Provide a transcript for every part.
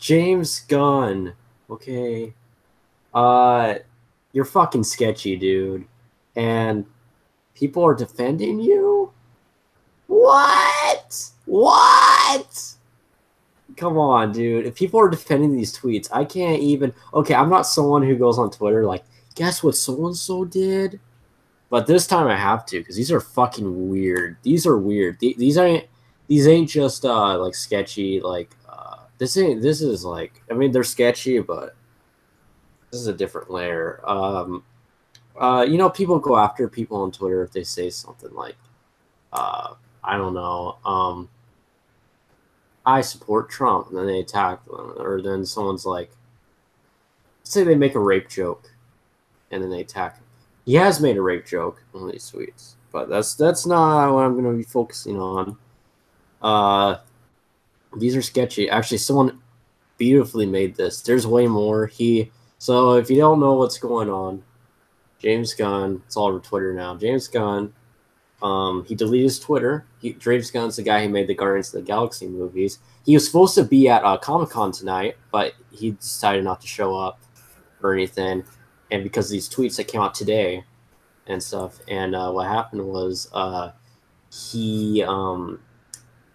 James Gunn. Okay. You're fucking sketchy, dude. And people are defending you? What? What? Come on, dude. If people are defending these tweets, I can't even. Okay, I'm not someone who goes on Twitter like, guess what so-and-so did? But this time I have to because these are fucking weird. These are weird. These ain't just like sketchy. Like this is like, I mean, they're sketchy, but this is a different layer. People go after people on Twitter if they say something like, I don't know, I support Trump, and then they attack them, or then someone's like, say they make a rape joke, and then they attack him. He has made a rape joke on these tweets, but that's not what I'm going to be focusing on. These are sketchy. Actually, someone beautifully made this. There's way more. So if you don't know what's going on, James Gunn, it's all over Twitter now. James Gunn, he deleted his Twitter. James Gunn's the guy who made the Guardians of the Galaxy movies. He was supposed to be at Comic-Con tonight, but he decided not to show up or anything. And because of these tweets that came out today and stuff. And what happened was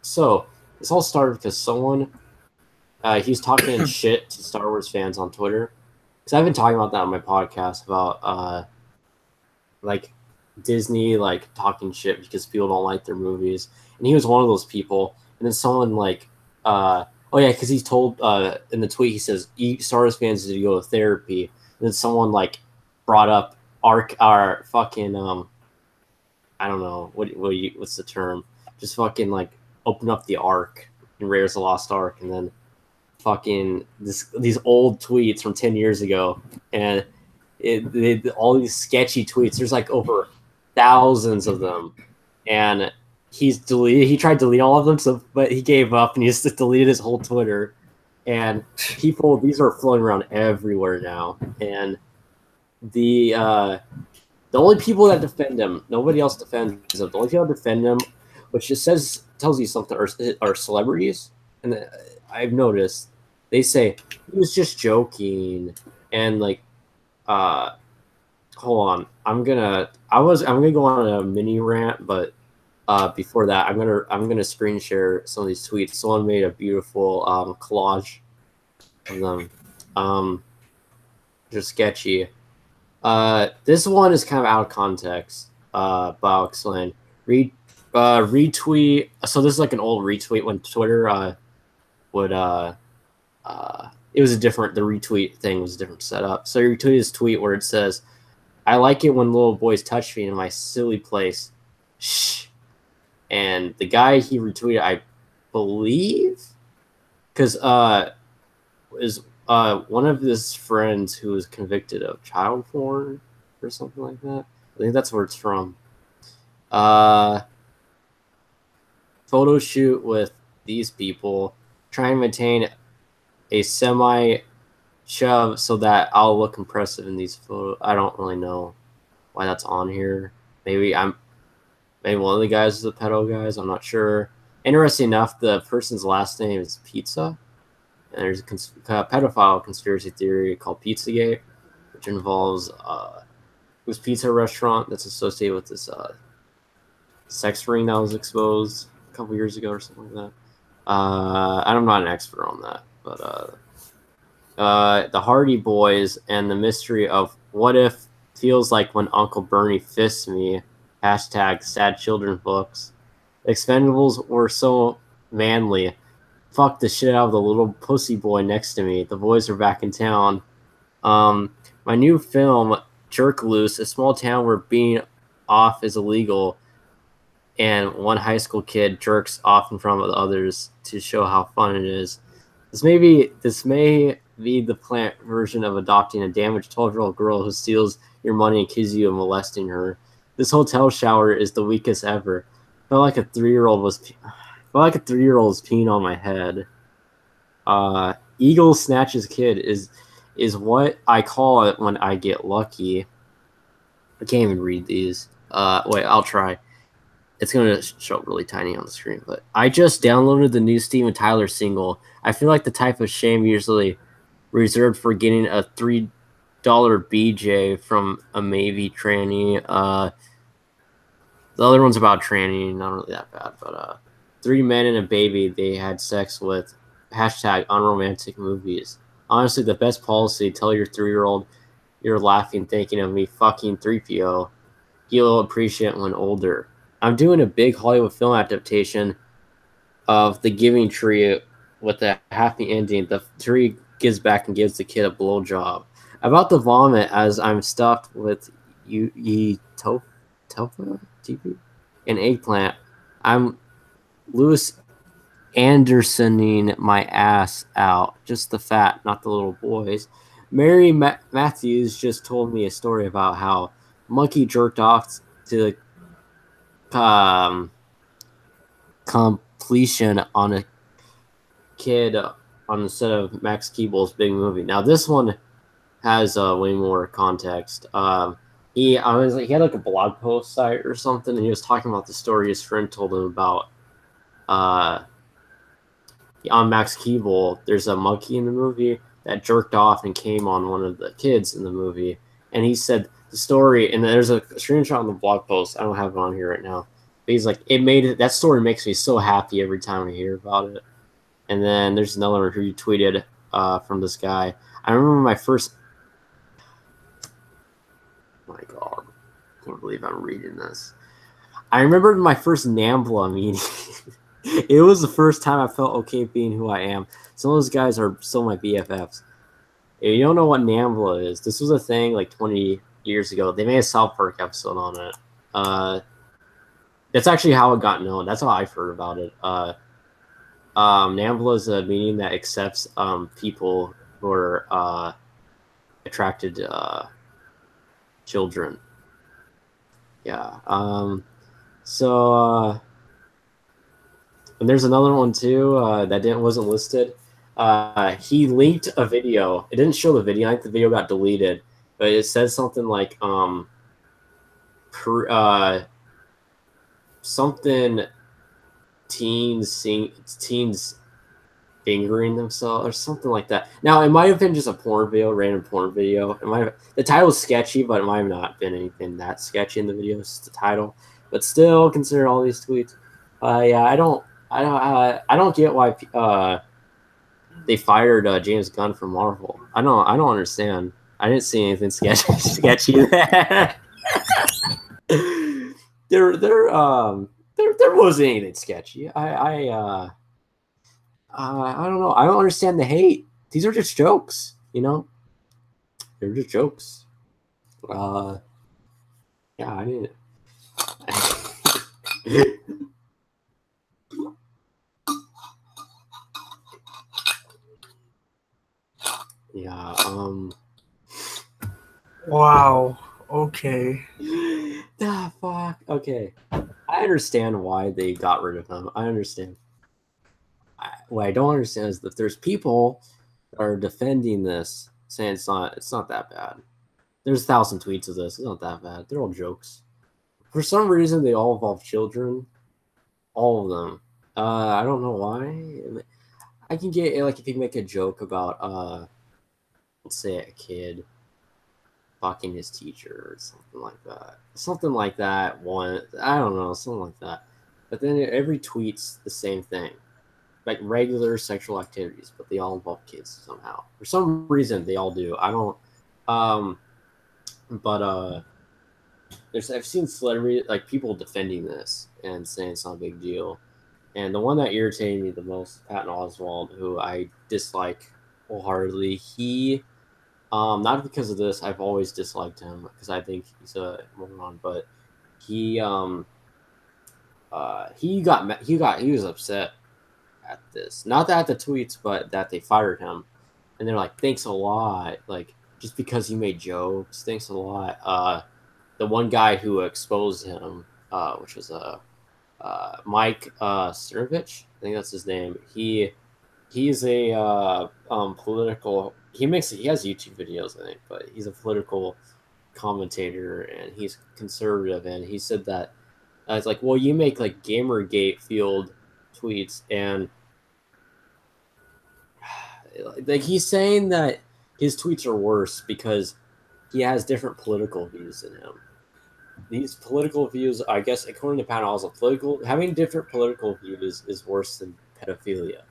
so this all started because someone, he was talking shit to Star Wars fans on Twitter. Because I've been talking about that on my podcast about like Disney like talking shit because people don't like their movies. And he was one of those people. And then someone like, oh yeah, because he's told in the tweet, he says, Star Wars fans need to go to therapy. And then someone like brought up our fucking I don't know what's the term? Just fucking like open up the Ark in Raiders of the Lost Ark, and then fucking these old tweets from 10 years ago, and all these sketchy tweets. There's like over thousands of them, and he tried to delete all of them, but he gave up and he just deleted his whole Twitter. And these are floating around everywhere now, and the only people that defend him, nobody else defends him. The only people that defend him, which just tells you something, are celebrities. And I've noticed they say he was just joking, and like, hold on, I'm gonna go on a mini rant, but before that, I'm gonna screen share some of these tweets. Someone made a beautiful collage of them. Just sketchy. This one is kind of out of context, but I'll explain. Retweet. So this is like an old retweet when Twitter would it was the retweet thing was a different setup. So he retweeted his tweet where it says, "I like it when little boys touch me in my silly place. Shh." And the guy he retweeted, I believe, because is one of his friends who was convicted of child porn or something like that. I think that's where it's from. Photo shoot with these people, trying to maintain a semi-shove so that I'll look impressive in these photos. I don't really know why that's on here. Maybe one of the guys is the pedo guys. I'm not sure. Interesting enough, the person's last name is Pizza. And there's a pedophile conspiracy theory called Pizzagate, which involves this pizza restaurant that's associated with this sex ring that was exposed a couple years ago or something like that. I'm not an expert on that, but the Hardy Boys and the mystery of what if feels like when Uncle Bernie fists me. Hashtag sad children books. Expendables were so manly. Fuck the shit out of the little pussy boy next to me. The boys are back in town. My new film, Jerk Loose, a small town where being off is illegal, and one high school kid jerks off in front of the others to show how fun it is. This may be the plant version of adopting a damaged 12-year-old girl who steals your money and accuses you of molesting her. This hotel shower is the weakest ever. Felt like a 3-year-old was peeing on my head. Eagle snatches kid is what I call it when I get lucky. I can't even read these. Wait, I'll try. it's going to show up really tiny on the screen. But I just downloaded the new Steven Tyler single. I feel like the type of shame usually reserved for getting a $3 BJ from a maybe tranny. The other one's about tranny, not really that bad. But 3 men and a baby they had sex with. Hashtag unromantic movies. Honestly, the best policy, tell your 3-year-old you're laughing thinking of me fucking 3PO. He'll appreciate when older. I'm doing a big Hollywood film adaptation of The Giving Tree with a happy ending. The tree gives back and gives the kid a blowjob. About to vomit as I'm stuffed with tofu, an eggplant. I'm Louis Andersoning my ass out. Just the fat, not the little boys. Mary Matthews just told me a story about how Monkey jerked off to the completion on a kid on the set of Max Keeble's big movie. Now this one has way more context. He had like a blog post site or something, and he was talking about the story his friend told him about. On Max Keeble, there's a monkey in the movie that jerked off and came on one of the kids in the movie, and he said the story. And there's a screenshot on the blog post. I don't have it on here right now. But he's like, that story makes me so happy every time I hear about it. And then there's another one who tweeted from this guy. I remember my first. My God, I can't believe I'm reading this. I remember my first NAMBLA meeting. It was the first time I felt okay being who I am. Some of those guys are still my BFFs. If you don't know what NAMBLA is, this was a thing like 20 years ago. They made a South Park episode on it. That's actually how it got known. That's how I've heard about it. NAMBLA is a meeting that accepts people who are attracted to children. Yeah. And there's another one too that wasn't listed. He linked a video. It didn't show the video. I think the video got deleted, but it says something like something teens fingering themselves or something like that. Now it might have been just a porn video, random porn video. The title's sketchy, but it might have not been anything that sketchy in the video. It's just the title, but still, consider all these tweets. Yeah, I don't get why they fired James Gunn from Marvel. I don't understand. I didn't see anything sketchy there. There wasn't anything sketchy. I don't know. I don't understand the hate. These are just jokes, you know? They're just jokes. Yeah, I didn't. Yeah, Wow. Okay. Fuck. Okay. I understand why they got rid of him. I understand. What I don't understand is that there's people that are defending this, saying it's not that bad. There's 1,000 tweets of this. It's not that bad. They're all jokes. For some reason, they all involve children. All of them. I don't know why. I can get, like, if you make a joke about, let's say a kid fucking his teacher or something like that. Something like that. I don't know, something like that. But then every tweet's the same thing. Like regular sexual activities, but they all involve kids somehow. For some reason, they all do. I don't. I've seen celebrity, like, people defending this and saying it's not a big deal. And the one that irritated me the most, Patton Oswalt, who I dislike wholeheartedly, he, not because of this, I've always disliked him because I think he's a moron, but he was upset at this. Not that the tweets, but that they fired him. And they're like, thanks a lot. Like, just because he made jokes, thanks a lot. The one guy who exposed him, which was Mike Cernovich, I think that's his name. He's a political. He has YouTube videos, I think, but he's a political commentator and he's conservative. And he said that It's like, well, you make like Gamergate field tweets, and like he's saying that his tweets are worse because he has different political views than him. These political views, I guess, according to Pat Oswalt, political having different political views is worse than pedophilia.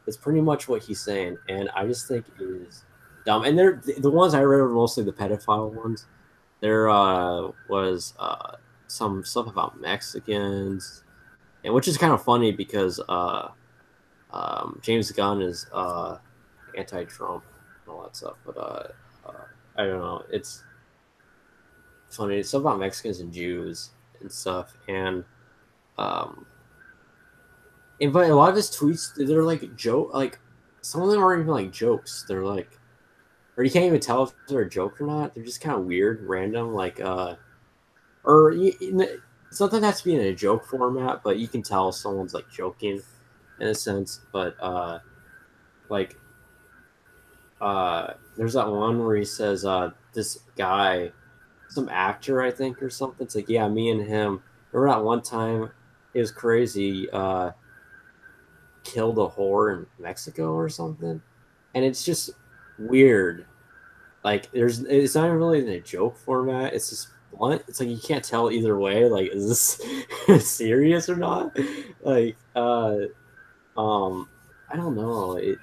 That's pretty much what he's saying, and I just think it is dumb. And they're the ones I read were mostly the pedophile ones. There was some stuff about Mexicans, and which is kind of funny because James Gunn is anti-Trump and all that stuff. But I don't know. It's funny. It's stuff about Mexicans and Jews and stuff, um, and but a lot of his tweets they're like joke, like some of them aren't even like jokes. They're like, or you can't even tell if they're a joke or not. They're just kind of weird, random, like or it's not that it has to be in a joke format, but you can tell someone's like joking in a sense. But like there's that one where he says this guy, some actor I think or something. It's like, yeah, me and him. Remember that one time it was crazy. Killed a whore in Mexico or something, and it's just weird. Like it's not even really in a joke format. It's just blunt. It's like you can't tell either way. Like, is this serious or not? Like, I don't know. He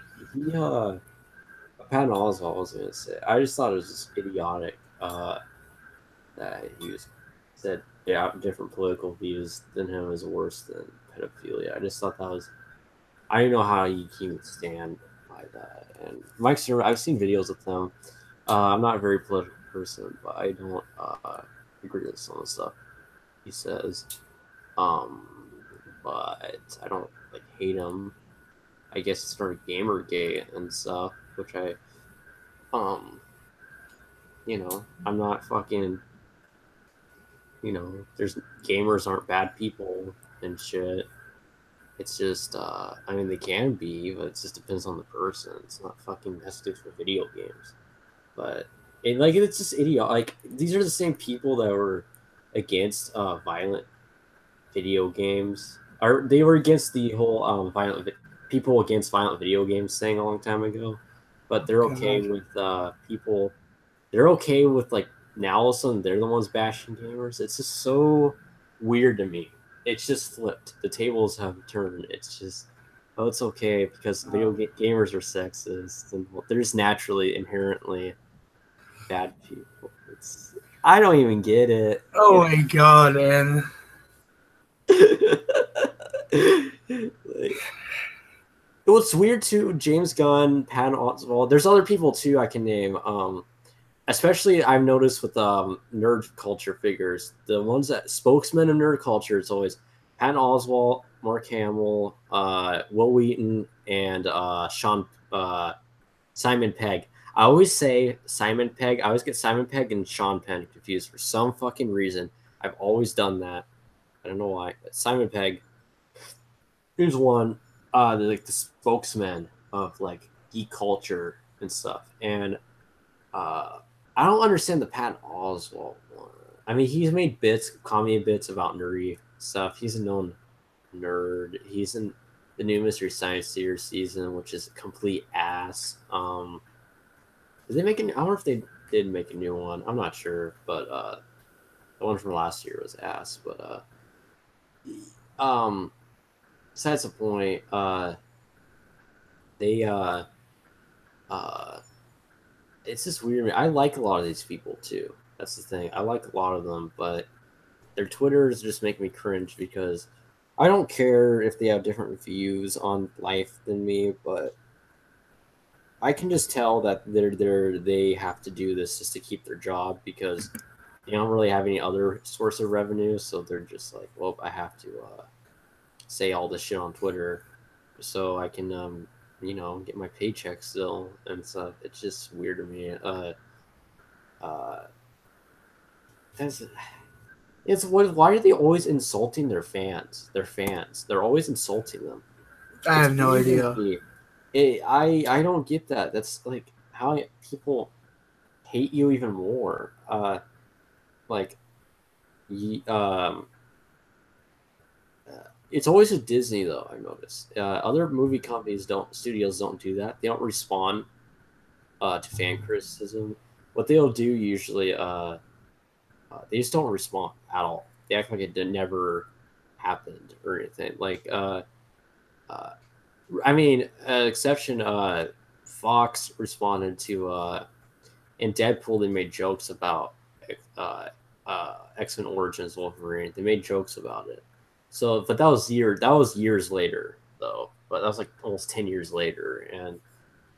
Patton Oswalt was gonna say. I just thought it was just idiotic. That he was said yeah different political views than him is worse than pedophilia. I just thought that was. I don't know how you can stand by that. And Mike Stern, I've seen videos of them. I'm not a very political person, but I don't agree with some of the stuff he says. Um, but I don't like hate him. I guess it started Gamergate and stuff, which um, I'm not fucking, there's gamers aren't bad people and shit. It's just, I mean, they can be, but it just depends on the person. It's not fucking has to do with video games. But it's just idiot. Like these are the same people that were against violent video games, or they were against the whole people against violent video games thing a long time ago. But they're okay God. with people. They're okay with like now all of a sudden they're the ones bashing gamers. It's just so weird to me. It's just flipped. The tables have turned. It's just it's okay because gamers are sexist and they're just naturally inherently bad people. I don't even get it. Oh my god, man. Like, what's weird too, James Gunn, Patton Oswalt. There's other people too I can name. Especially I've noticed with nerd culture figures, the ones that spokesmen of nerd culture. It's always Patton Oswalt, Mark Hamill, Will Wheaton, and Simon Pegg. I always say Simon Pegg. I always get Simon Pegg and Sean Penn confused for some fucking reason. I've always done that. I don't know why. But Simon Pegg, here's one, like the spokesman of like geek culture and stuff. And I don't understand the Patton Oswalt one. I mean, he's made comedy bits about nerdy stuff. He's a known nerd. He's in the new Mystery Science Theater season, which is a complete ass. Did they make I wonder if they did make a new one. I'm not sure, but the one from last year was ass. But besides the point, they it's just weird. I like a lot of these people too. That's the thing. I like a lot of them, but their Twitters just make me cringe because I don't care if they have different views on life than me, but I can just tell that they have to do this just to keep their job because they don't really have any other source of revenue, so they're just like, well, I have to say all this shit on Twitter so I can get my paycheck still and stuff. It's just weird to me. That's it's what. Why are they always insulting their fans? They're always insulting them. I It's have no weird to idea. me. I don't get that. That's like how people hate you even more. Like, it's always with Disney though. I've noticed other movie companies studios don't do that. They don't respond to fan criticism. What they'll do usually, they just don't respond at all. They act like it never happened or anything. Like, I mean, exception. Fox responded to in Deadpool. They made jokes about X-Men Origins Wolverine. They made jokes about it. So, but that was years later though. But that was like almost 10 years later, and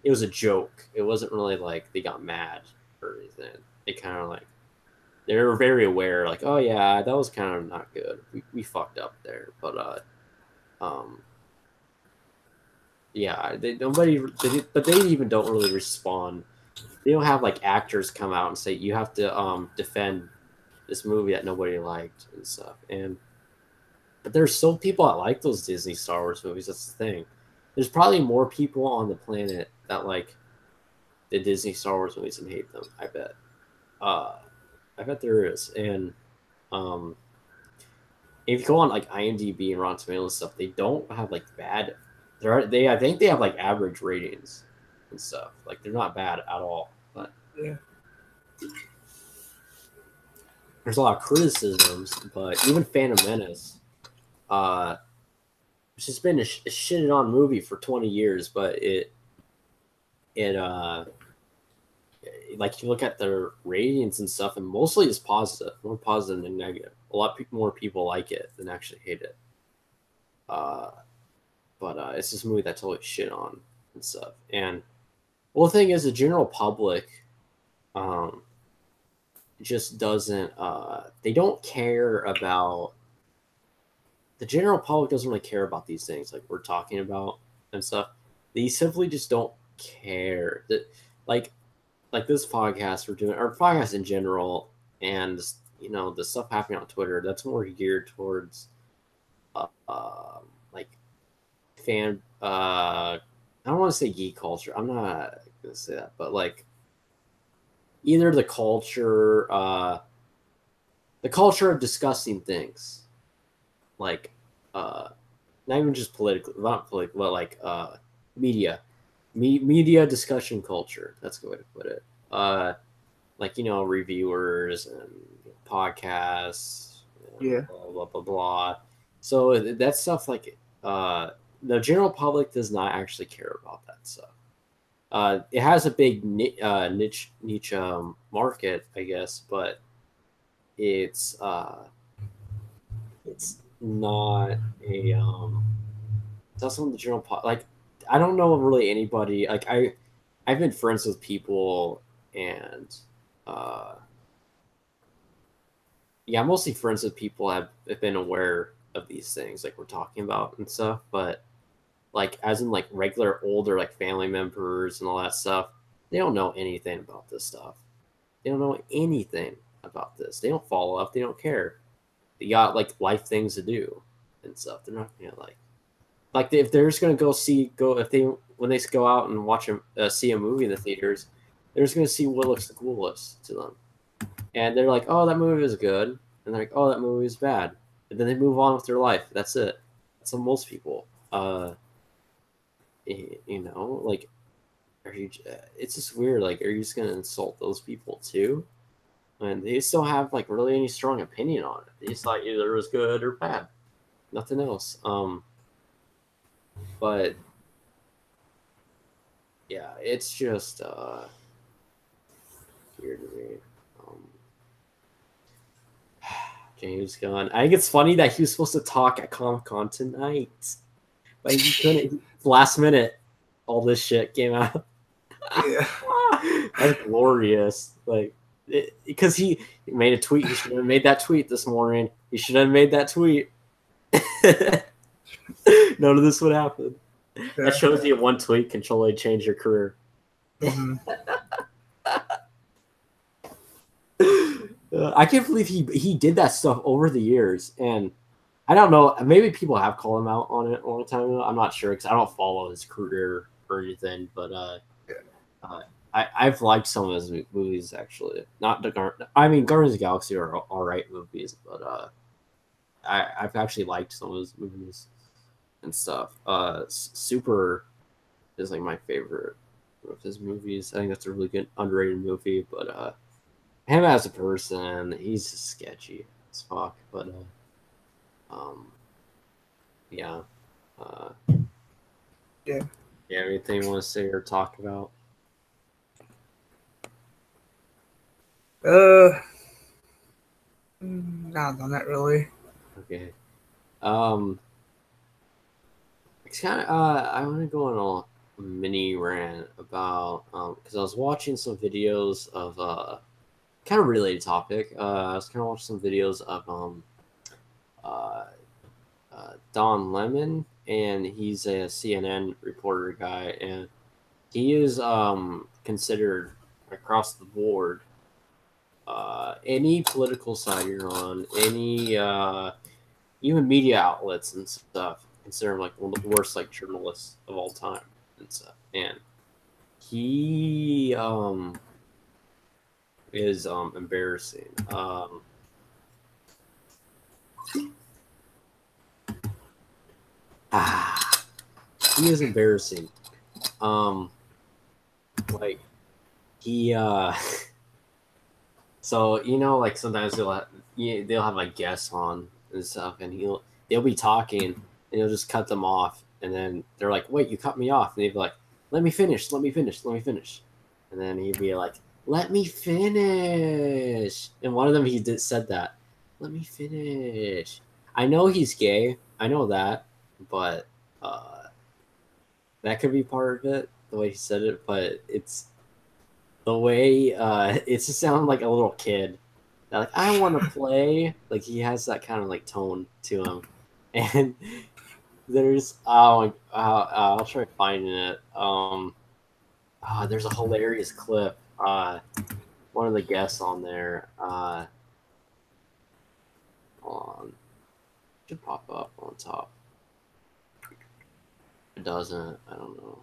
it was a joke. It wasn't really like they got mad or anything. They kind of like they were very aware, like, oh yeah, that was kind of not good. We fucked up there, but yeah, but they even don't really respond. They don't have like actors come out and say you have to defend this movie that nobody liked and stuff. But there's still people that like those Disney Star Wars movies. That's the thing. There's probably more people on the planet that like the Disney Star Wars movies and hate them. I bet. I bet there is. And if you go on like IMDb and Rotten Tomatoes and stuff, they don't have like bad. I think they have like average ratings and stuff. Like they're not bad at all. But Yeah. there's a lot of criticisms. But even Phantom Menace, it's just been a shitted on movie for 20 years. But it like if you look at the ratings and stuff, and mostly it's positive, more positive than negative. A lot more people like it than actually hate it. But it's this movie that totally shit on and stuff. And well, the thing is, the general public, just doesn't. They don't care about. The general public doesn't really care about these things like we're talking about and stuff. They simply just don't care. That like this podcast we're doing, or podcast in general, and the stuff happening on Twitter. That's more geared towards, like fan. I don't want to say geek culture. I'm not gonna say that, but like either the culture of discussing things, like not even just not political, but like media. Media discussion culture. That's a good way to put it. Like reviewers and podcasts. Yeah. Blah blah blah blah. So that stuff, like the general public does not actually care about that stuff. It has a big niche market, I guess, but it's not it's not something the general like. I don't know really anybody like I've been friends with people and yeah, I'm mostly friends with people have been aware of these things like we're talking about and stuff, but like as in like regular older like family members and all that stuff, they don't know anything about this stuff. They don't know anything about this. They don't follow up. They don't care. They got like life things to do and stuff. They're not gonna like if they're just gonna when they go out and watch see a movie in the theaters, they're just gonna see what looks the coolest to them, and they're like, oh, that movie is good, and they're like, oh, that movie is bad, and then they move on with their life. That's it. That's what most people. Like, are you? It's just weird. Like, are you just gonna insult those people too? And they still have like really any strong opinion on it. They just thought either it was good or bad, nothing else. But yeah, it's just weird to me. James Gunn. I think it's funny that he was supposed to talk at Comic-Con tonight, but he couldn't. Last minute, all this shit came out. Yeah. That's glorious. Like, because he made a tweet. He should have made that tweet this morning. He should have made that tweet. None of this would happen. That shows you one tweet can totally change your career. Mm-hmm. I can't believe he did that stuff over the years, and I don't know. Maybe people have called him out on it a long time ago. I'm not sure because I don't follow his career or anything. But I've liked some of his movies actually. Not the I mean, Guardians of the Galaxy are all right movies, but I've actually liked some of his movies and stuff. Super is like my favorite of his movies. I think that's a really good underrated movie. But him as a person, he's sketchy as fuck. But yeah. Uh, Yeah. yeah. Anything you want to say or talk about? Uh, no, not really. Okay. It's kind of I want to go on a mini rant about because I was watching some videos of kind of related topic. I was kind of watching some videos of uh, Don Lemon, and he's a CNN reporter guy, and he is considered across the board. Any political side you're on, any even media outlets and stuff, consider him like one of the worst like journalists of all time and stuff. And he is embarrassing. Ah, he is embarrassing. Um, like he so like sometimes they'll have like guests on and stuff, and they'll be talking, and he'll just cut them off, and then they're like, "Wait, you cut me off," and they'd be like, "Let me finish, let me finish, let me finish," and then he'd be like, "Let me finish," and one of them said that, "Let me finish." I know he's gay, I know that, but uh, that could be part of it, the way he said it, but it's the way it just sounded like a little kid. Like I want to play. Like he has that kind of like tone to him, and there's I'll try finding it. There's a hilarious clip. One of the guests on there. Hold on, should pop up on top. It doesn't. I don't know.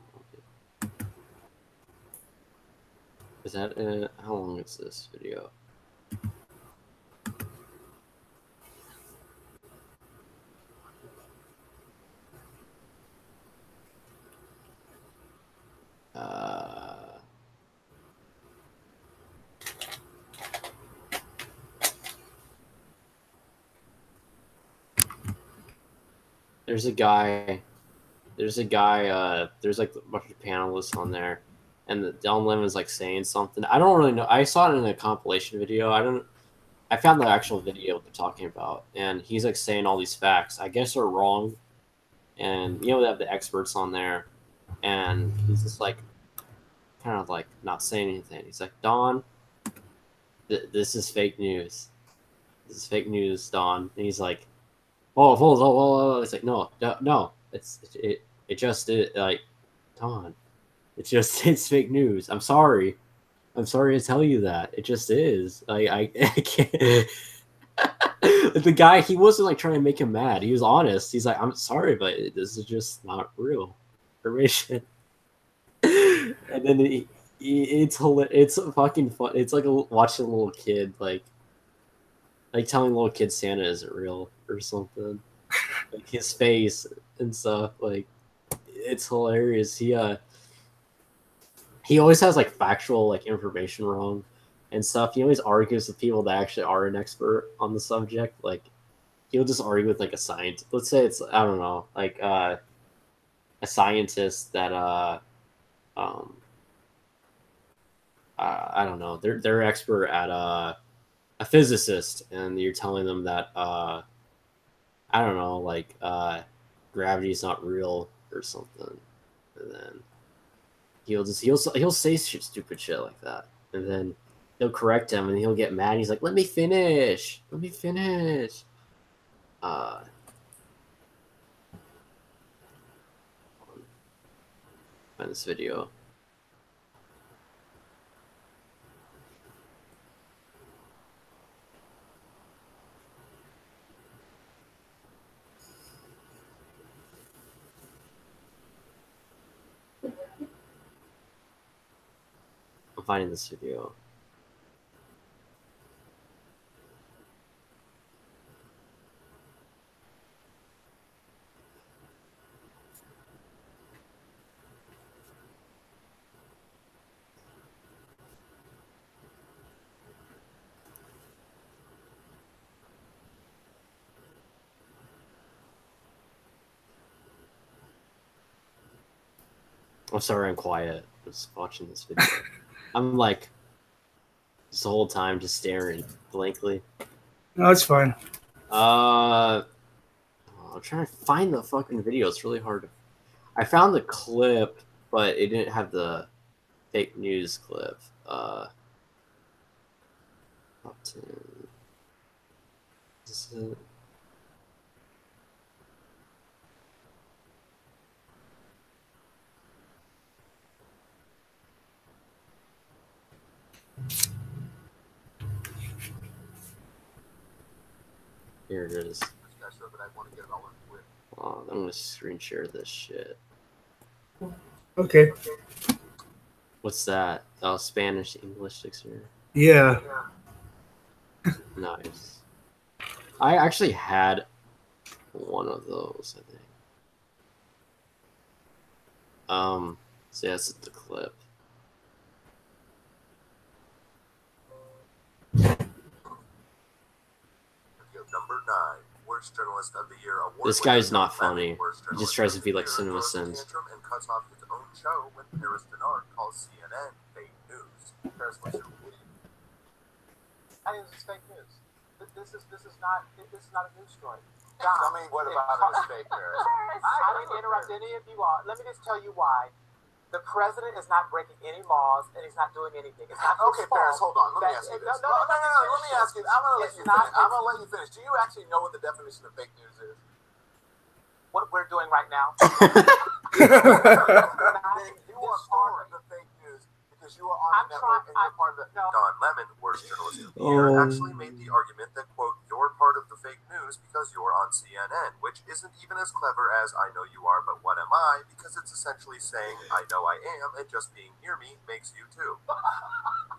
Is that it? How long is this video? Uh, there's a guy. There's like a bunch of panelists on there, and Don Lemon's like saying something. I don't really know. I saw it in a compilation video. I found the actual video they're talking about, and he's like saying all these facts. I guess are wrong, and they have the experts on there, and he's just like kind of like not saying anything. He's like, Don, this is fake news. This is fake news, Don. And he's like, oh, hold on. It's like, no, no. It just is like, Don. It's fake news. I'm sorry. I'm sorry to tell you that. It just is. I can't. The guy, he wasn't like trying to make him mad. He was honest. He's like, I'm sorry, but this is just not real information. And then it's fucking fun. It's like watching a little kid like telling a little kid Santa isn't real or something. Like his face and stuff. Like it's hilarious. He always has like factual like information wrong and stuff. He always argues with people that actually are an expert on the subject. Like he'll just argue with like a scientist. Let's say it's I don't know, like a scientist that um I don't know. They're expert at a physicist, and you're telling them that I don't know, like gravity's not real or something, and then he'll say stupid shit like that, and then he'll correct him, and he'll get mad. And he's like, "Let me finish. Let me finish." Uh, find this video. I'm finding this video. I'm sorry, I'm quiet. Just watching this video. I'm like this whole time just staring blankly. No, it's fine. I'm trying to find the fucking video. It's really hard. I found the clip, but it didn't have the fake news clip. Top 10. Is it? Here it is. Oh, I'm gonna screen share this shit. Okay. What's that? Oh, Spanish English dictionary. Yeah. Nice. I actually had one of those, I think. So yeah, this is the clip. Number 9, Worst Journalist of the Year award. This guy's not funny. He just tries to be like Cinema Sins. And cuts off his own show when Paris Denard calls CNN fake news. Paris, what's your opinion? I think this is fake news. This is not a news story. Tell me what about it is fake, Paris? I didn't interrupt any of you all. Let me just tell you why. The president is not breaking any laws, and he's not doing anything. It's not okay, Paris, hold on. Let me ask you this. No. Let me ask you. I'm going to let you finish. I'm going to let you finish. Do you actually know what the definition of fake news is? What we're doing right now. You are part of the fake news because you are on the network and you're part of the... Don Lemon, Worst Journalist of the Year, actually made the argument that, quote, you're part of the fake news because you're on CNN, which isn't even as clever as I know you are, but what am I? Because it's essentially saying, I know I am, and just being near me makes you too.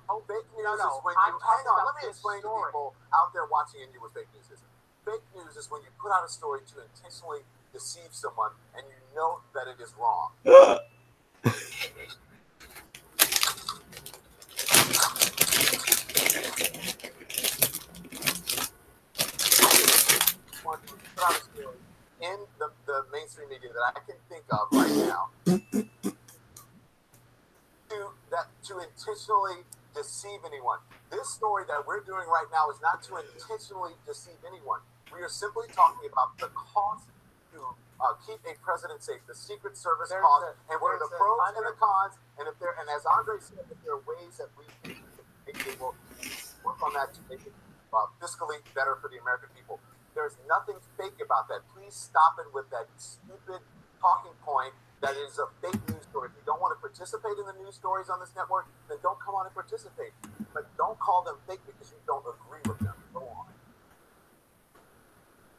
Oh, fake news is when you... Hang on, let me explain to people out there watching and you what fake news is. Fake news is when you put out a story to intentionally deceive someone and you know that it is wrong. In the mainstream media that I can think of right now to intentionally deceive anyone. This story that we're doing right now is not to intentionally deceive anyone. We are simply talking about the cost to keep a president safe, the Secret Service cost, and what are the pros and the cons, and if there, and as Andre said, if there are ways that we will work on that to make it fiscally better for the American people. There's nothing fake about that. Please stop it with that stupid talking point that is a fake news story. If you don't want to participate in the news stories on this network, then don't come on and participate. But don't call them fake because you don't agree with them. Go on.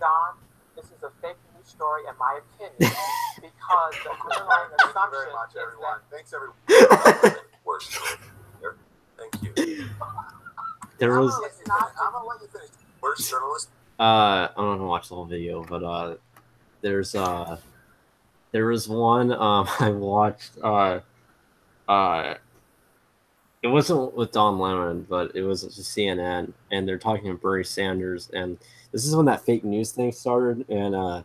Don, this is a fake news story, in my opinion, because the underlying assumption very much, is everyone. that... Thanks, everyone. Worst journalist. Thank you. There was... I'm going to let you finish. Worst journalist. I'm not gonna watch the whole video, but there was one I watched. It wasn't with Don Lemon, but it was CNN, and they're talking to Bernie Sanders, and this is when that fake news thing started, and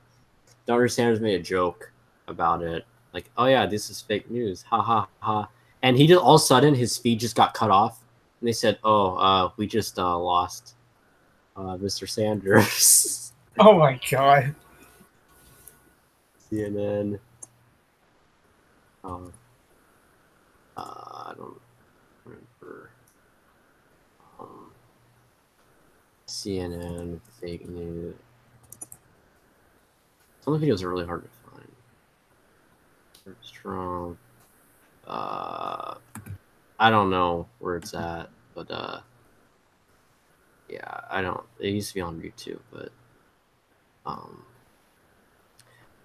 Bernie Sanders made a joke about it, like, "Oh yeah, this is fake news, ha ha ha," and he just all of a sudden his feed just got cut off, and they said, "Oh, we just lost." Mr. Sanders. Oh my god. CNN. I don't remember. CNN fake news. Some of the videos are really hard to find. Strong. I don't know where it's at, but yeah, I don't. It used to be on YouTube, but I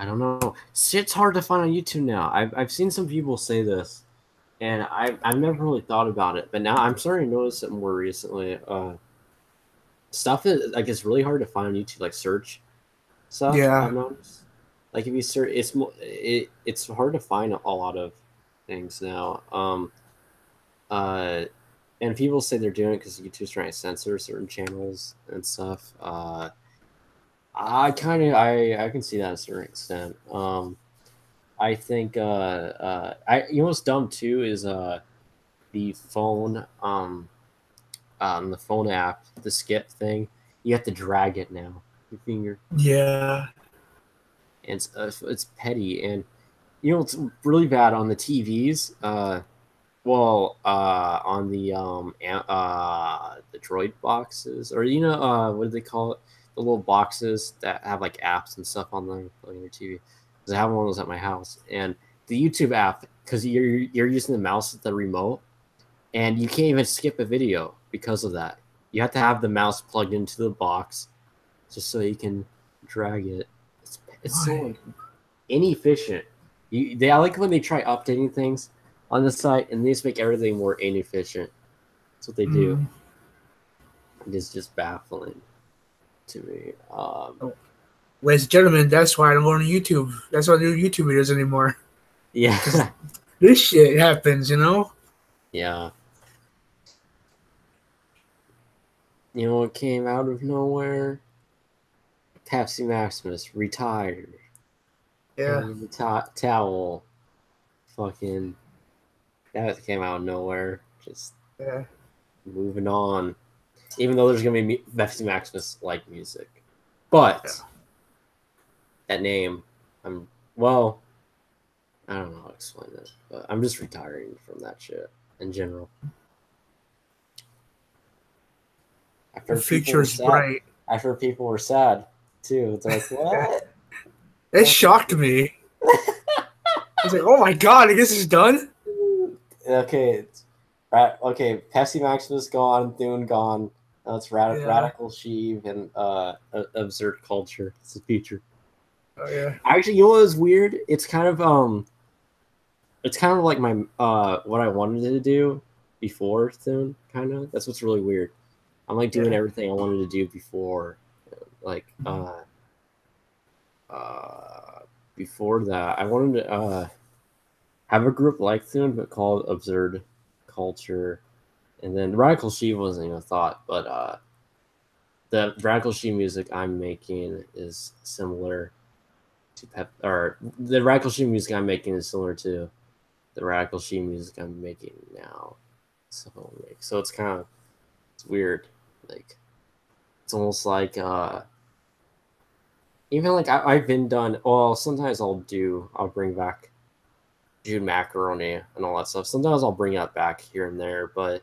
don't know. Shit's hard to find on YouTube now. I've seen some people say this, and I've never really thought about it, but now I'm starting to notice it more recently. Stuff is like it's really hard to find on YouTube, like search stuff. Yeah. I've noticed. Like if you search, it's hard to find a lot of things now. And people say they're doing it because YouTube's trying to censor certain channels and stuff. I can see that to a certain extent. I think you know what's dumb too is the phone the phone app, the skip thing. You have to drag it now. Your finger. Yeah. And it's petty, and you know it's really bad on the TVs. On the Droid boxes, or you know, what do they call it? The little boxes that have like apps and stuff on them on your TV. Because I have one of those at my house, and the YouTube app, because you're using the mouse at the remote, and you can't even skip a video because of that. You have to have the mouse plugged into the box just so you can drag it. It's so inefficient. I like when they try updating things on the site, and they just make everything more inefficient. That's what they do. It is just baffling to me. Ladies and gentlemen, that's why I don't go on YouTube. That's why I don't do YouTube videos anymore. Yeah. This shit happens, you know? Yeah. You know what came out of nowhere? Pepsi Maximus retired. Yeah. And the towel. Fucking. That came out of nowhere. Just moving on. Even though there's going to be Pepsi Maximus like music. But that name, I don't know how to explain it. But I'm just retiring from that shit in general. The future's bright. After people were sad, too. It's like, what? It shocked me. I was like, oh my god, I guess it's done? Okay. Okay, Pepsi Maximus gone, Thune gone. Now it's Radical Sheev and Absurd Culture. It's the future. Oh, yeah. Actually, you know what was weird? It's kind of like my what I wanted to do before Thune, kind of. That's what's really weird. I'm like doing everything I wanted to do before, like before that. I wanted to have a group like Thune, but called Absurd Culture, and then Radical Sheep wasn't even a thought, but the Radical Sheep music I'm making is similar to the Radical Sheep music I'm making is similar to the Radical Sheep music I'm making now. So it's kind of weird. Like, it's almost like even like I've been done. Well, sometimes I'll bring back June Macaroni and all that stuff. Sometimes I'll bring it back here and there, but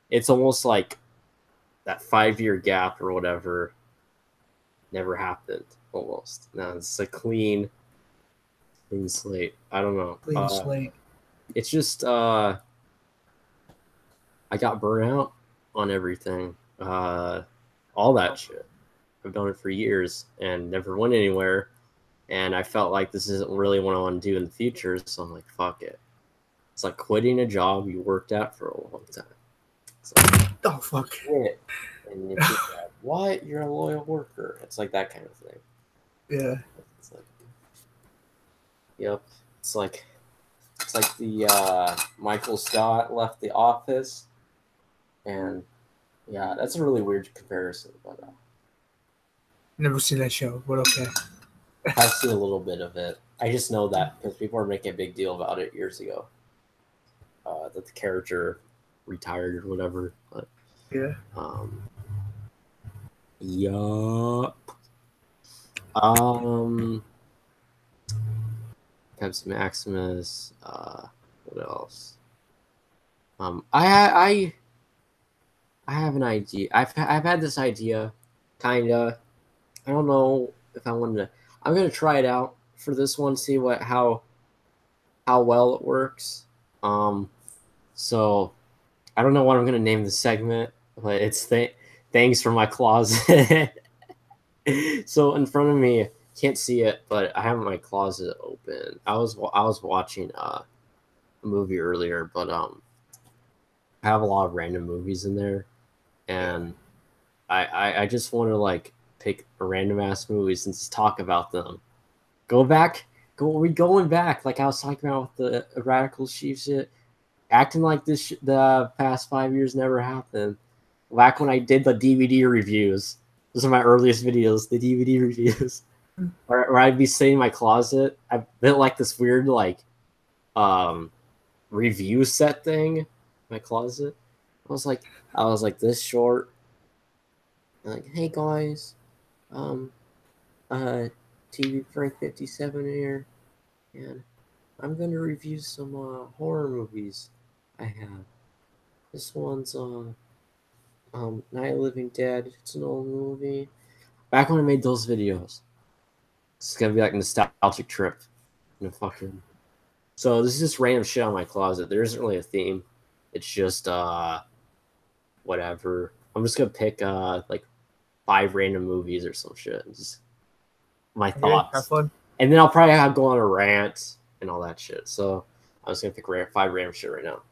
it's almost like that 5-year gap or whatever never happened. Almost. Now it's a clean slate. I don't know. Clean slate. It's just I got burnt out on everything. All that shit. I've done it for years and never went anywhere. And I felt like this isn't really what I want to do in the future. So I'm like, fuck it. It's like quitting a job you worked at for a long time. It's like, oh, fuck. Quit. And it's just like, what? You're a loyal worker. It's like that kind of thing. Yeah. It's like, yep. It's like the Michael Scott left The Office. And yeah, that's a really weird comparison, but never seen that show, but okay. I've seen a little bit of it. I just know that because people were making a big deal about it years ago. That the character retired or whatever. But yeah. Yup. Pepsi Maximus. What else? I have an idea. I've had this idea, kinda. I don't know if I wanted to. I'm gonna try it out for this one. See how well it works. So I don't know what I'm gonna name the segment, but it's things from my closet. So in front of me, can't see it, but I have my closet open. I was watching a movie earlier, but I have a lot of random movies in there, and I just want to like pick random ass movies and just talk about them. Going back like I was talking about with the Radical Sheep shit, acting like this the past 5 years never happened. Back when I did the DVD reviews, those are my earliest videos, the DVD reviews. or I'd be sitting in my closet. I built like this weird like review set thing in my closet. I was like this short. Like, hey guys, TV Frank 57 here, and I'm gonna review some horror movies I have. This one's Night of the Living Dead. It's an old movie. Back when I made those videos. It's gonna be like a nostalgic trip. Fucking. So this is just random shit on my closet. There isn't really a theme. It's just whatever. I'm just gonna pick like 5 random movies or some shit. Just my thoughts. Have fun. And then I'll probably go on a rant and all that shit. So I'm just gonna pick 5 random shit right now.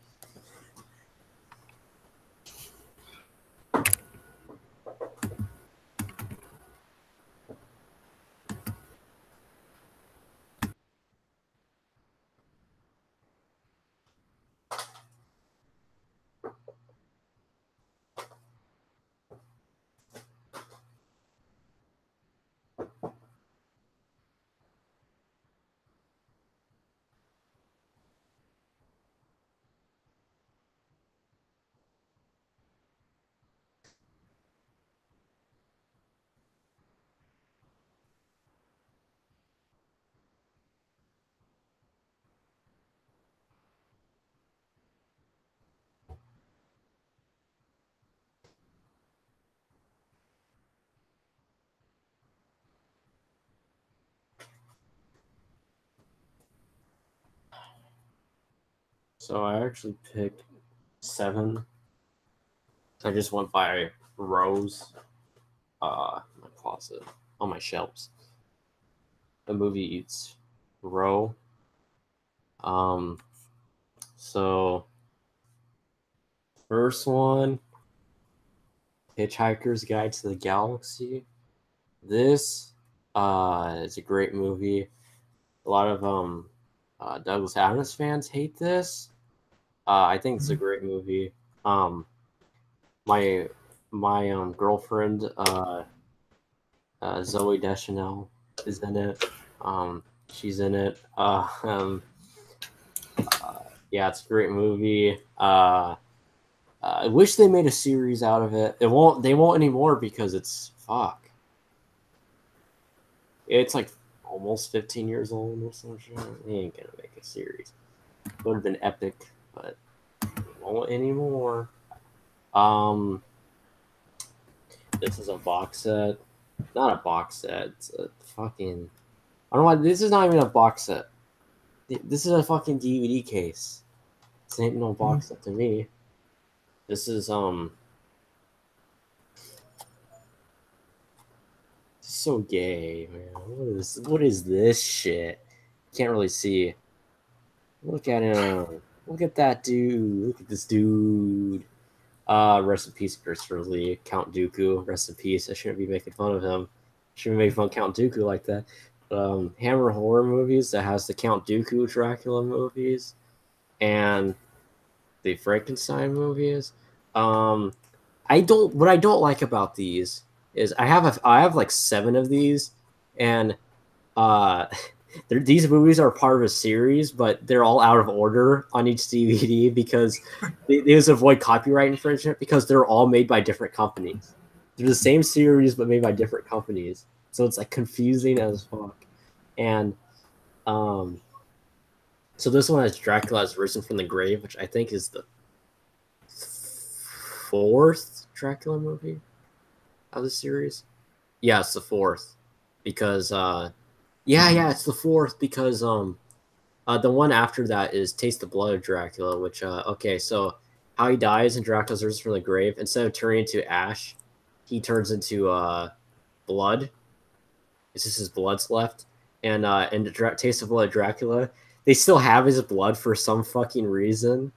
So I actually picked 7. I just went by rows. My closet on my shelves. The movie eats row. So first one, Hitchhiker's Guide to the Galaxy. This is a great movie. A lot of Douglas Adams fans hate this. I think it's a great movie. My girlfriend Zoe Deschanel is in it. She's in it. Yeah, it's a great movie. I wish they made a series out of it. They won't anymore because it's fuck. It's like almost 15 years old or some shit. They ain't gonna make a series. It would have been epic, but they won't anymore. This is a box set. Not a box set. It's a fucking. I don't know why. This is not even a box set. This is a fucking DVD case. This ain't no box set to me. This is so gay, man. What is this shit? Can't really see. Look at him. Look at that dude. Look at this dude. Rest in peace, Christopher Lee. Count Dooku. Rest in peace. I shouldn't be making fun of him. Shouldn't be making fun of Count Dooku like that. Hammer Horror Movies that has the Count Dooku Dracula movies and the Frankenstein movies. What I don't like about these is I have like 7 of these, and these movies are part of a series, but they're all out of order on each DVD because they just avoid copyright infringement because they're all made by different companies. They're the same series but made by different companies, so it's like confusing as fuck. And so this one has Dracula has risen from the grave, which I think is the 4th Dracula movie of the series. Yeah, it's the 4th because it's the 4th because the one after that is Taste the Blood of Dracula, which okay, so how he dies in Dracula's Risen from the Grave, instead of turning into ash, he turns into blood. It's just his blood's left. And in Taste of Blood of Dracula, they still have his blood for some fucking reason.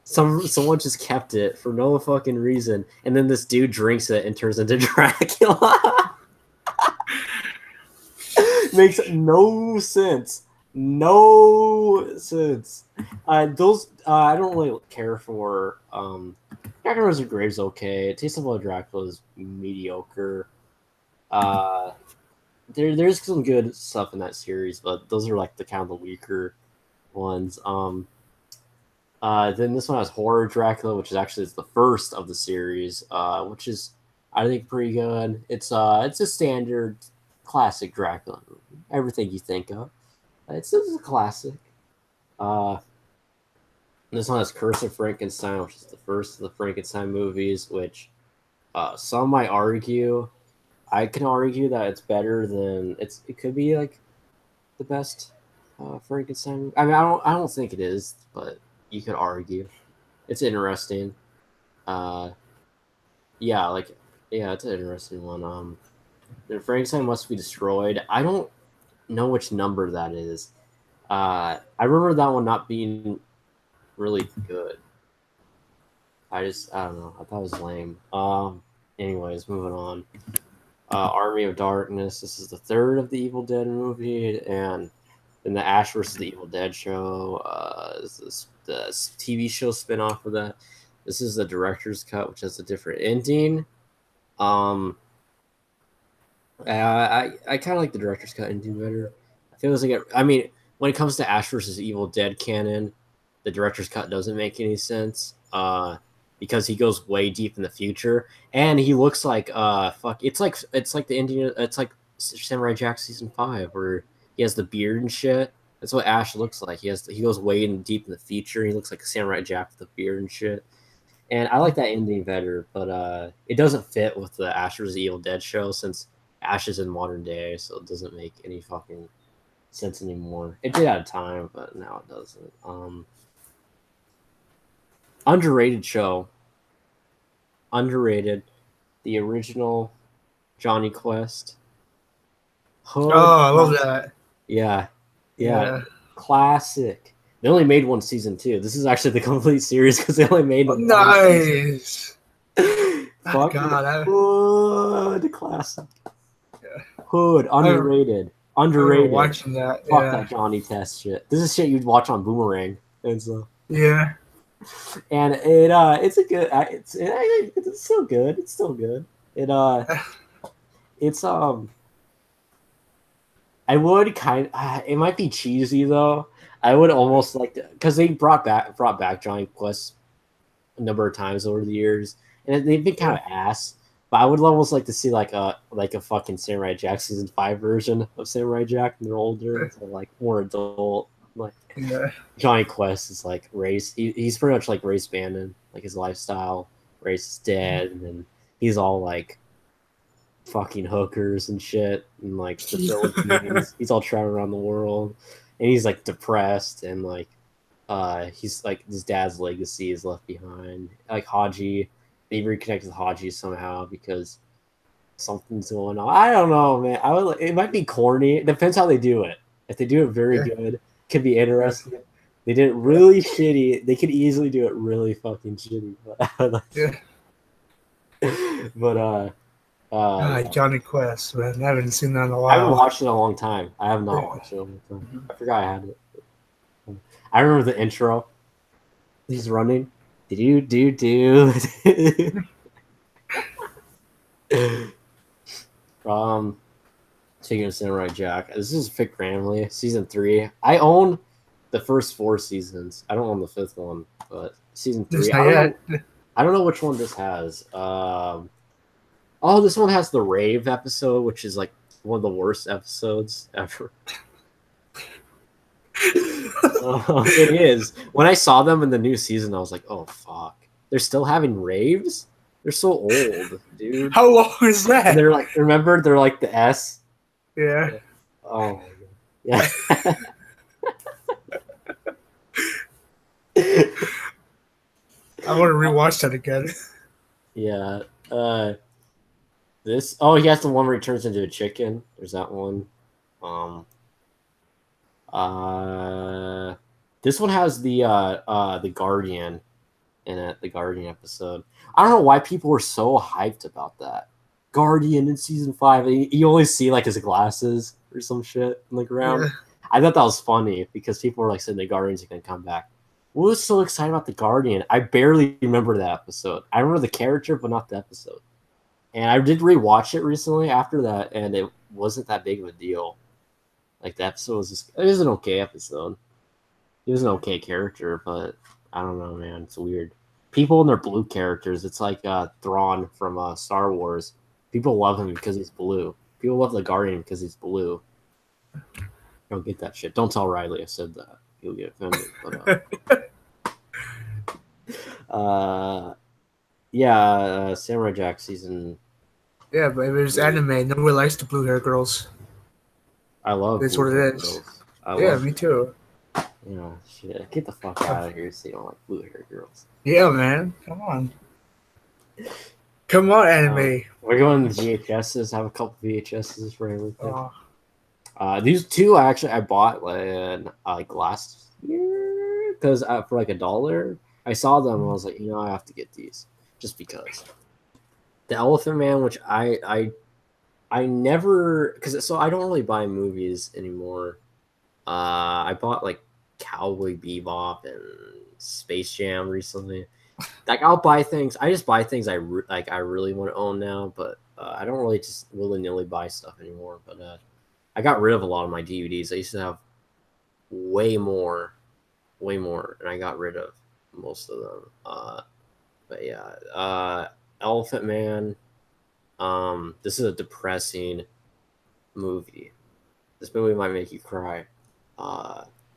Someone just kept it for no fucking reason, and then this dude drinks it and turns into Dracula. Makes no sense. No sense. I don't really care for. Dracula Rose of Grave's okay. Taste of Blood Dracula is mediocre. there's some good stuff in that series, but those are like the kind of the weaker ones. Then this one has Horror Dracula, which is actually the first of the series, which is I think pretty good. It's a standard classic Dracula movie. Everything you think of. It's a classic. This one has Curse of Frankenstein, which is the first of the Frankenstein movies, which some might argue. I can argue that it's better than it could be like the best Frankenstein. I mean, I don't think it is, but you could argue. It's interesting. Yeah, it's an interesting one. The Frankenstein Must Be Destroyed. I don't know which number that is. I remember that one not being really good. I don't know. I thought it was lame. Anyways, moving on. Army of Darkness. This is the third of the Evil Dead movie, and then the Ash vs. the Evil Dead show. The TV show spinoff of that. This is the director's cut, which has a different ending. I kind of like the director's cut ending better. I feel like I mean, when it comes to Ash vs. Evil Dead canon, the director's cut doesn't make any sense. Because he goes way deep in the future, and he looks like It's like the Indian. It's like Samurai Jack season 5, where he has the beard and shit. That's what Ash looks like. He goes way deep in the future. He looks like a Samurai Jack with the beard and shit. And I like that ending better, but it doesn't fit with the Ash vs. Evil Dead show since Ash is in modern day, so it doesn't make any fucking sense anymore. It did at a time, but now it doesn't. Underrated show. Underrated. The original Johnny Quest. Oh, I love that. Yeah. Classic. They only made one season 2. This is actually the complete series because they only made one. Nice. Fuck God. Hood classic. Yeah. Hood. Underrated. Underrated. Watching that. Fuck that Johnny Test shit. This is shit you'd watch on Boomerang. And so. Yeah. And it's a good. It's still good. It's still good. It's I would it might be cheesy though. I would almost like to, because they brought back Johnny Quest a number of times over the years, and they've been kind of ass. But I would almost like to see like a fucking Samurai Jack season 5 version of Samurai Jack, and they're older, so like more adult. Like Johnny Quest is like race. He's pretty much like race banded. Like his lifestyle, race is dead, and then he's all like fucking hookers and shit, and like the Philippines. He's all traveling around the world, and he's like depressed, and like he's like his dad's legacy is left behind. Like Haji, they reconnect with Haji somehow because something's going on. I don't know, man. It might be corny. It depends how they do it. If they do it very good, could be interesting. They did it really shitty. They could easily do it really fucking shitty. But Johnny Quest, man. I haven't seen that in a while. I haven't watched it in a long time. I have not watched it in a long time. I forgot I had it. I remember the intro. He's running. Do. Taking a Samurai Jack. This is Fit Gramley, season 3. I own the first 4 seasons. I don't own the 5th one, but season 3. I don't know which one this has. This one has the rave episode, which is like one of the worst episodes ever. It is. When I saw them in the new season, I was like, oh fuck. They're still having raves? They're so old, dude. How long is that? And they're like, remember, they're like the S. Yeah. Oh my god. Yeah. I want to rewatch that again. Yeah. This. Oh, he has the one where he turns into a chicken. There's that one. This one has the Guardian in it. The Guardian episode. I don't know why people were so hyped about that. Guardian in season 5. You only see like his glasses or some shit on the ground. Yeah. I thought that was funny because people were like saying the Guardian's gonna come back. What was so excited about the Guardian? I barely remember that episode. I remember the character, but not the episode. And I did rewatch it recently after that, and wasn't that big of a deal. Like the episode was just it was an okay episode. He was an okay character, but I don't know, man. It's weird. People and their blue characters. It's like Thrawn from Star Wars. People love him because he's blue. People love the Guardian because he's blue. Don't get that shit. Don't tell Riley I said that. He'll get offended. But Samurai Jack season. Yeah, but if it's anime, nobody likes the blue hair girls. I love. That's what it is. Me too. Yeah, shit. Get the fuck out of here so you don't like blue hair girls. Yeah, man. Come on. Come on, anime. We're going to VHSs. I have a couple VHSs for everything. These two I bought like last year because for like $1. I saw them and I was like, I have to get these just because. The Elephant Man, which I never so I don't really buy movies anymore. I bought like Cowboy Bebop and Space Jam recently. Like I'll buy things. I just buy things I really want to own now, but I don't really just willy-nilly buy stuff anymore. But I got rid of a lot of my DVDs. I used to have way more, and I got rid of most of them. But yeah, Elephant Man. This is a depressing movie. This movie might make you cry.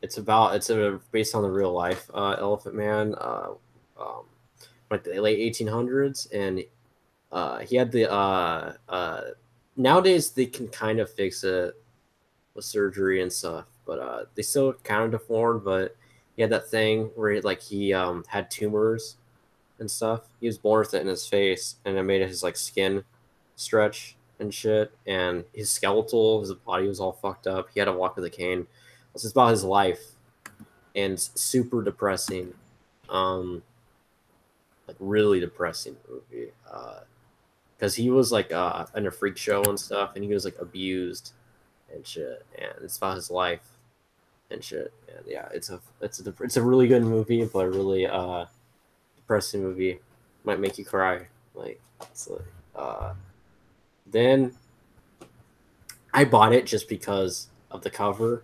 It's based on the real life Elephant Man, like the late 1800s, and he had the nowadays they can kind of fix it with surgery and stuff, but they still kind of deformed. But he had that thing where he had tumors and stuff. He was born with it in his face, and it made his like skin stretch and shit, and his body was all fucked up. He had to walk with a cane. It's just about his life, and super depressing, like really depressing movie. Because he was like in a freak show and stuff, and he was like abused and shit, and it's about his life and shit. And yeah, it's a really good movie, but a really depressing movie. Might make you cry. Like it's like then I bought it just because of the cover.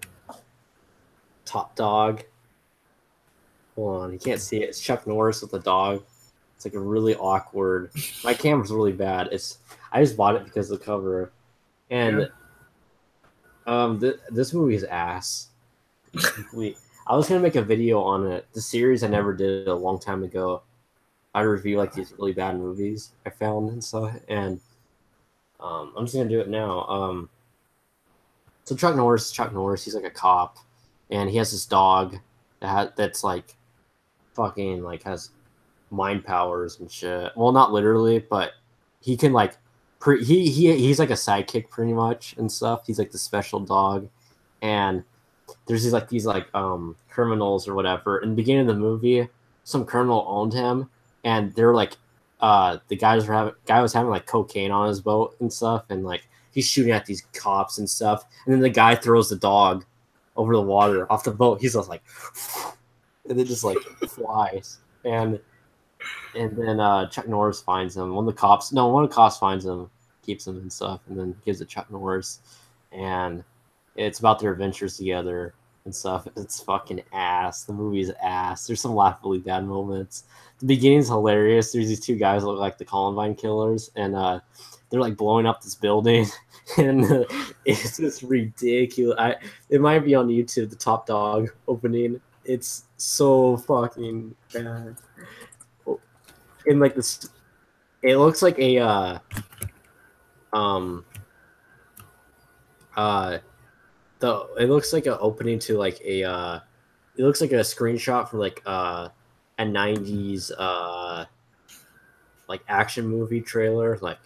Top Dog. Hold on, you can't see it. It's Chuck Norris with the dog. It's like a really awkward. My camera's really bad. I just bought it because of the cover, and this movie is ass. I was gonna make a video on it. The series I never did a long time ago. I review like these really bad movies I found and stuff, and I'm just gonna do it now. So Chuck Norris, he's like a cop, and he has this dog that's like fucking like has mind powers and shit. Well, not literally, but he can like he's like a sidekick pretty much and stuff. He's like the special dog, and there's these criminals or whatever. In the beginning of the movie, some criminal owned him, and they're like the guy was having like cocaine on his boat and stuff, and like he's shooting at these cops and stuff, and then the guy throws the dog over the water off the boat. He's just like, and it just like flies, and then Chuck Norris finds him. One of the cops finds him, keeps him and stuff, and then gives it Chuck Norris, and it's about their adventures together and stuff. It's fucking ass. The movie's ass. There's some laughably bad moments. The beginning's hilarious. There's these two guys that look like the Columbine killers, and they're like blowing up this building, and it's just ridiculous. It might be on YouTube. The Top Dog opening. It's so fucking bad. And like this, it looks like a it looks like an opening to like it looks like a screenshot from like a 90s like action movie trailer, like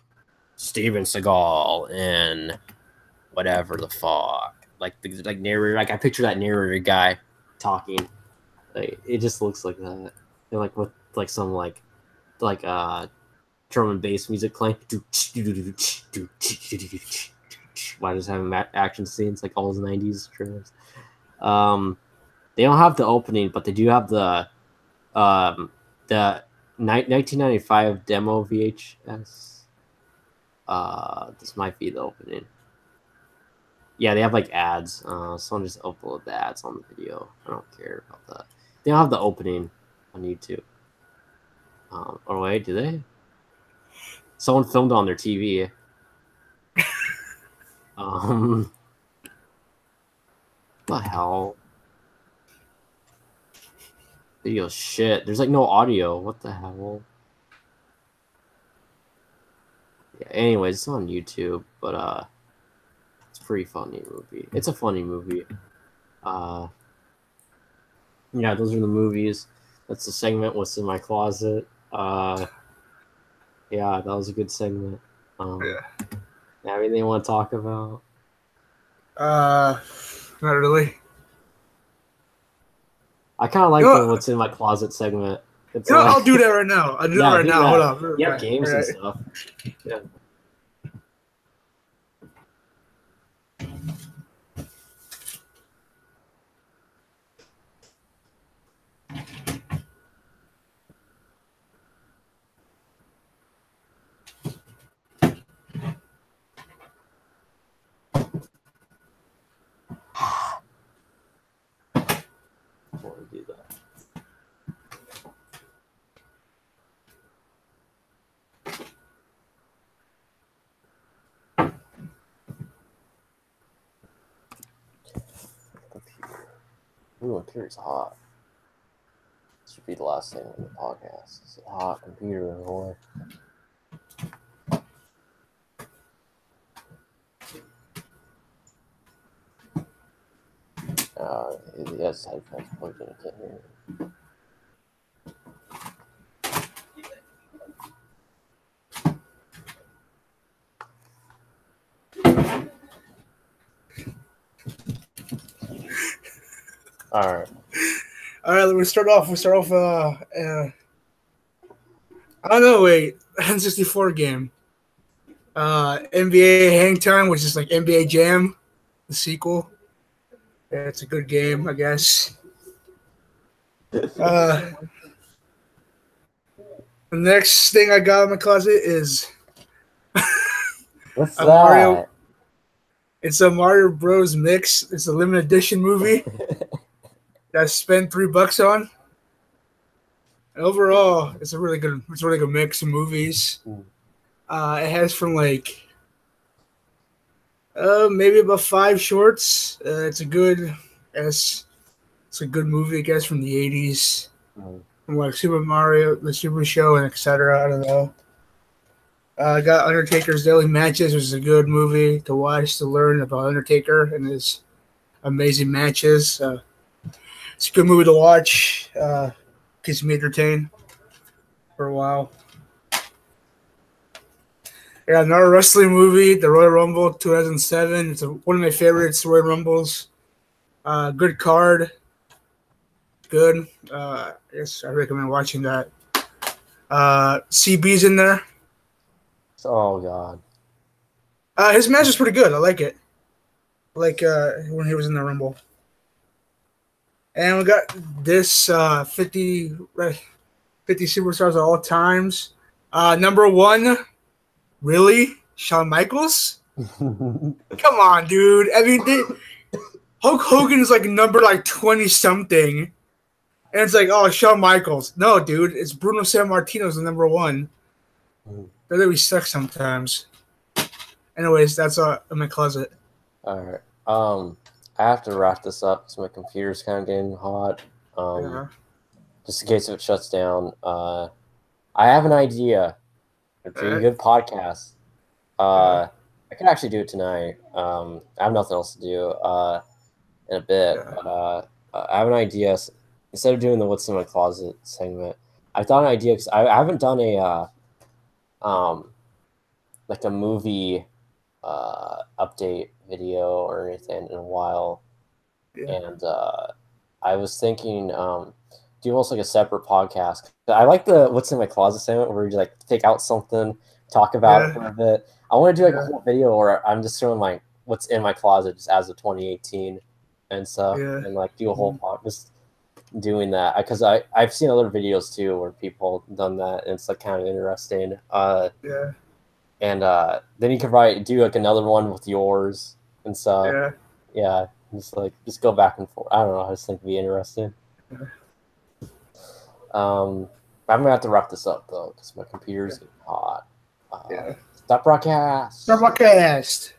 Steven Seagal and whatever the fuck, like the narrator. Like I picture that narrator guy talking. Like it just looks like that, and like with like some like drum and bass music playing. Why just having action scenes like all those 90s trailers? They don't have the opening, but they do have the 1995 demo VHS. This might be the opening. Yeah, they have like ads. Someone just upload the ads on the video. I don't care about that. They don't have the opening on YouTube. Or wait, do they? Someone filmed on their TV. What the hell? Video shit. There's like no audio. What the hell? Yeah, anyways, it's on YouTube, but it's a pretty funny movie. It's a funny movie. Yeah, those are the movies. That's the segment. What's in my closet? Yeah, that was a good segment. Yeah. Anything you want to talk about? Not really. I kind of like You know the what's in my closet segment. It's You know, like, I'll do that right now. I'll do that right now. that. Hold up. You have games All and right. stuff. Yeah. Before we do that. Ooh, computer's hot. This should be the last thing on the podcast. It's a hot computer, boy. He has headphones plugged in. I can't hear him. All right. All right, we start off. I don't know. Wait, N64 game. NBA Hang Time, which is like NBA Jam, the sequel. Yeah, it's a good game, I guess. The next thing I got in my closet is What's a that? Mario. It's a Mario Bros. Mix. It's a limited edition movie that I spent $3 on. And overall, it's a really good mix of movies. It has from like maybe about 5 shorts. It's a good movie, I guess, from the 80s. From like Super Mario, the Super Show, and etc. I don't know. I got Undertaker's Daily Matches, which is a good movie to watch to learn about Undertaker and his amazing matches. It's a good movie to watch. Keeps me entertained for a while. Yeah, another wrestling movie, the Royal Rumble 2007. It's one of my favorites, Royal Rumbles. Good card. Good. Yes, I recommend watching that. CB's in there. Oh God. His match is pretty good. I like it. Like when he was in the Rumble. And we got this 50 superstars of all times. Number 1, really? Shawn Michaels? Come on, dude. I mean, Hulk Hogan is like number like 20 something. And it's like, oh, Shawn Michaels. No, dude, it's Bruno Sammartino's the number 1. That really sucks sometimes. Anyways, that's in my closet. All right. I have to wrap this up because my computer's kind of getting hot. Just in case if it shuts down. I have an idea. It's a good podcast. I could actually do it tonight. I have nothing else to do in a bit. But I have an idea. Instead of doing the What's in My Closet segment, I thought an idea because I haven't done a like a movie update video or anything in a while. And I was thinking do almost like a separate podcast. I like the What's in My Closet segment where you like take out something, talk about it for a bit. I want to do like a whole video where I'm just showing like what's in my closet just as of 2018 and stuff, and like do a whole just doing that because I've seen other videos too where people done that and it's like kind of interesting. And then you could probably do like another one with yours and so yeah, just go back and forth. I don't know. I just think it'd be interesting. I'm gonna have to wrap this up though because my computer's getting hot. Stop broadcast. Stop broadcast.